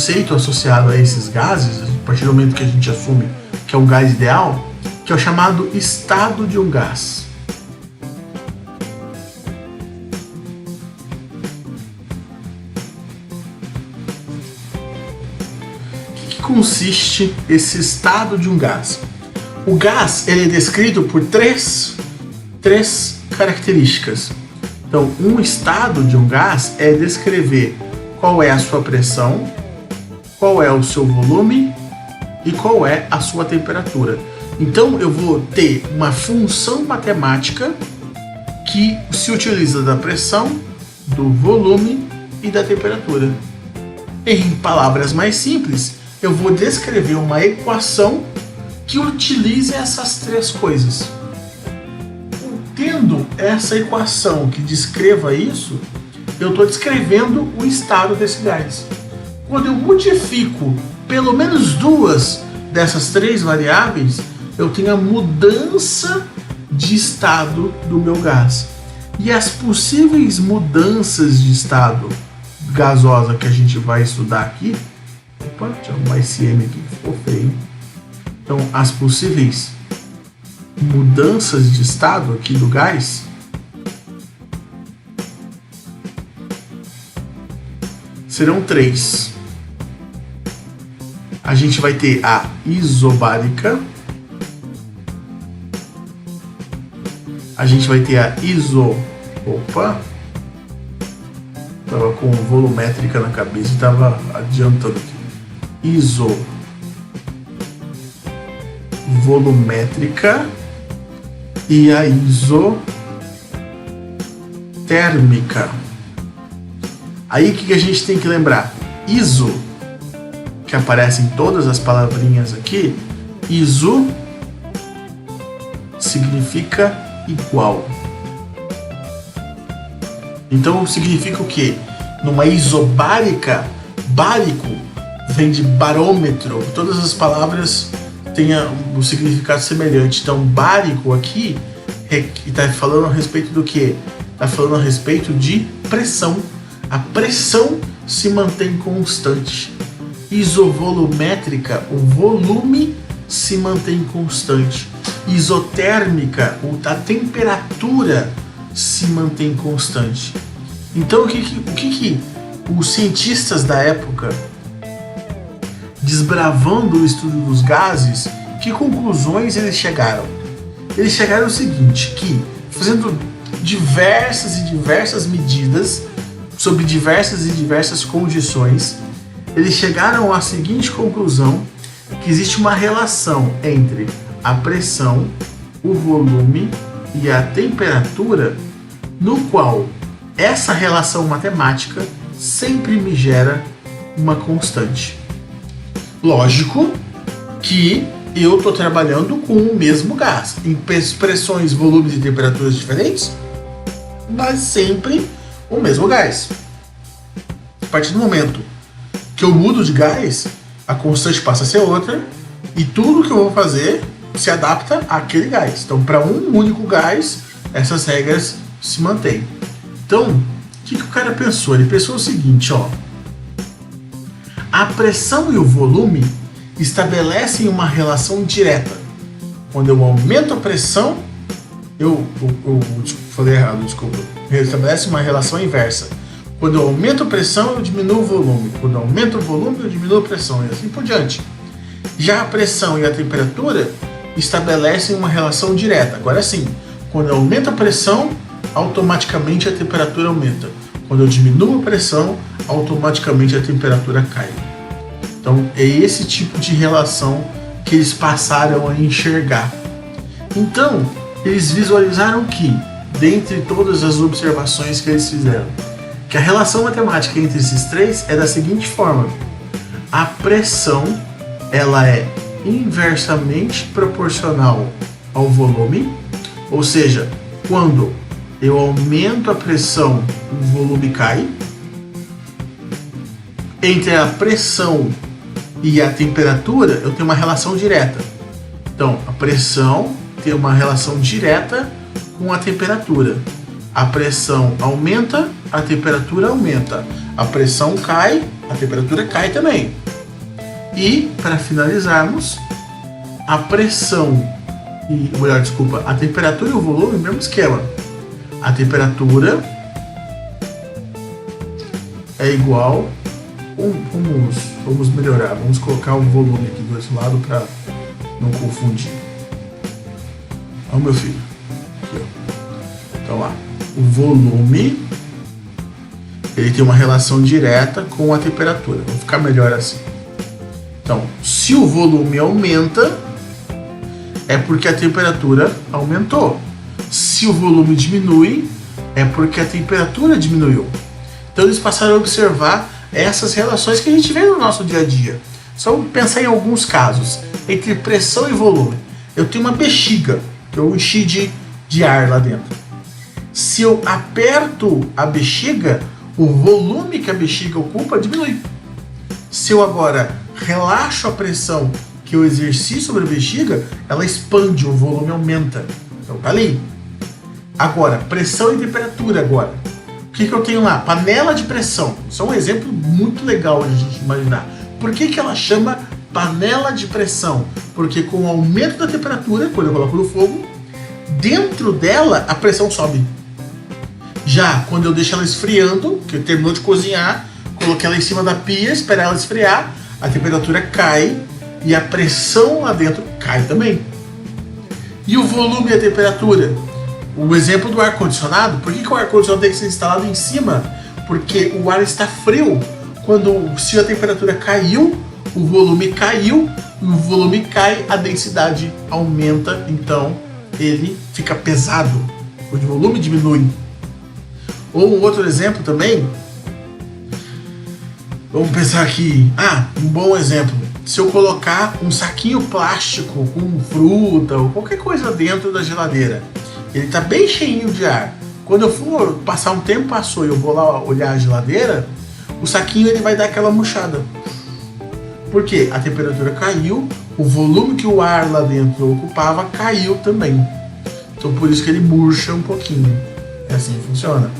conceito associado a esses gases, a partir do momento que a gente assume que é um gás ideal, que é o chamado estado de um gás. O que consiste esse estado de um gás? O gás ele é descrito por três características. Então, um estado de um gás é descrever qual é a sua pressão, qual é o seu volume e qual é a sua temperatura. Então, eu vou ter uma função matemática que se utiliza da pressão, do volume e da temperatura. Em palavras mais simples, eu vou descrever uma equação que utilize essas três coisas. Tendo essa equação que descreva isso, eu estou descrevendo o estado desse gás. Quando eu modifico pelo menos duas dessas três variáveis, eu tenho a mudança de estado do meu gás. E as possíveis mudanças de estado gasosa que a gente vai estudar aqui, opa, deixa eu arrumar esse M aqui que ficou feio. Então, as possíveis mudanças de estado aqui do gás serão três. A gente vai ter a isobárica, a gente vai ter a tava com volumétrica na cabeça e tava adiantando aqui. Isovolumétrica e a isotérmica. Aí o que a gente tem que lembrar? Iso, que aparece em todas as palavrinhas aqui, iso significa igual. Então significa o quê? Numa isobárica, bárico vem de barômetro, todas as palavras têm um significado semelhante. Então bárico aqui está falando a respeito do quê? Está falando a respeito de pressão. A pressão se mantém constante. Isovolumétrica, o volume se mantém constante. Isotérmica, a temperatura se mantém constante. Então o que os cientistas da época, desbravando o estudo dos gases, que conclusões eles chegaram? Eles chegaram ao seguinte, que fazendo diversas medidas sobre diversas condições, eles chegaram à seguinte conclusão, que existe uma relação entre a pressão, o volume e a temperatura, no qual essa relação matemática sempre me gera uma constante. Lógico que eu estou trabalhando com o mesmo gás, em pressões, volumes e temperaturas diferentes, mas sempre o mesmo gás. A partir do momento que eu mudo de gás, a constante passa a ser outra e tudo que eu vou fazer se adapta àquele gás. Então, para um único gás, essas regras se mantêm. Então, o que o cara pensou? Ele pensou o seguinte, ó. A pressão e o volume estabelecem uma relação direta. Quando eu aumento a pressão, falei errado, desculpa. Estabelece uma relação inversa. Quando eu aumento a pressão, eu diminuo o volume. Quando eu aumento o volume, eu diminuo a pressão, e assim por diante. Já a pressão e a temperatura estabelecem uma relação direta. Agora sim, quando eu aumento a pressão, automaticamente a temperatura aumenta. Quando eu diminuo a pressão, automaticamente a temperatura cai. Então é esse tipo de relação que eles passaram a enxergar. Então, eles visualizaram que, dentre todas as observações que eles fizeram, que a relação matemática entre esses três é da seguinte forma: a pressão ela é inversamente proporcional ao volume, ou seja, quando eu aumento a pressão, o volume cai. Entre a pressão e a temperatura, eu tenho uma relação direta. Então, a pressão tem uma relação direta com a temperatura. A pressão aumenta, a temperatura aumenta. A pressão cai, a temperatura cai também. E, para finalizarmos, a pressão, a temperatura e o volume, mesmo esquema. A temperatura é igual, vamos melhorar, vamos colocar o volume aqui do outro lado para não confundir. Olha o meu filho. Aqui, ó. Então lá, o volume ele tem uma relação direta com a temperatura. Vou ficar melhor assim. Então, se o volume aumenta, é porque a temperatura aumentou. Se o volume diminui, é porque a temperatura diminuiu. Então eles passaram a observar essas relações que a gente vê no nosso dia a dia. Só pensar em alguns casos, entre pressão e volume. Eu tenho uma bexiga, que eu enchi de ar lá dentro. Se eu aperto a bexiga, o volume que a bexiga ocupa diminui. Se eu agora relaxo a pressão que eu exerci sobre a bexiga, ela expande, o volume aumenta. Então tá ali. Agora, pressão e temperatura agora. O que eu tenho lá? Panela de pressão. Isso é um exemplo muito legal de a gente imaginar. Por que ela chama panela de pressão? Porque com o aumento da temperatura, quando eu coloco no fogo, dentro dela a pressão sobe. Já quando eu deixo ela esfriando, que terminou de cozinhar, coloquei ela em cima da pia, esperar ela esfriar, a temperatura cai e a pressão lá dentro cai também. E o volume e a temperatura? O exemplo do ar-condicionado, por que o ar-condicionado tem que ser instalado em cima? Porque o ar está frio. Se a temperatura caiu, o volume caiu, e o volume cai, a densidade aumenta, então ele fica pesado, o volume diminui. Ou um outro exemplo também, vamos pensar aqui, um bom exemplo, se eu colocar um saquinho plástico com fruta ou qualquer coisa dentro da geladeira, ele está bem cheinho de ar. Quando eu for passar um tempo, passou e eu vou lá olhar a geladeira, o saquinho ele vai dar aquela murchada. Por quê? A temperatura caiu, o volume que o ar lá dentro ocupava caiu também. Então por isso que ele murcha um pouquinho. É assim que funciona.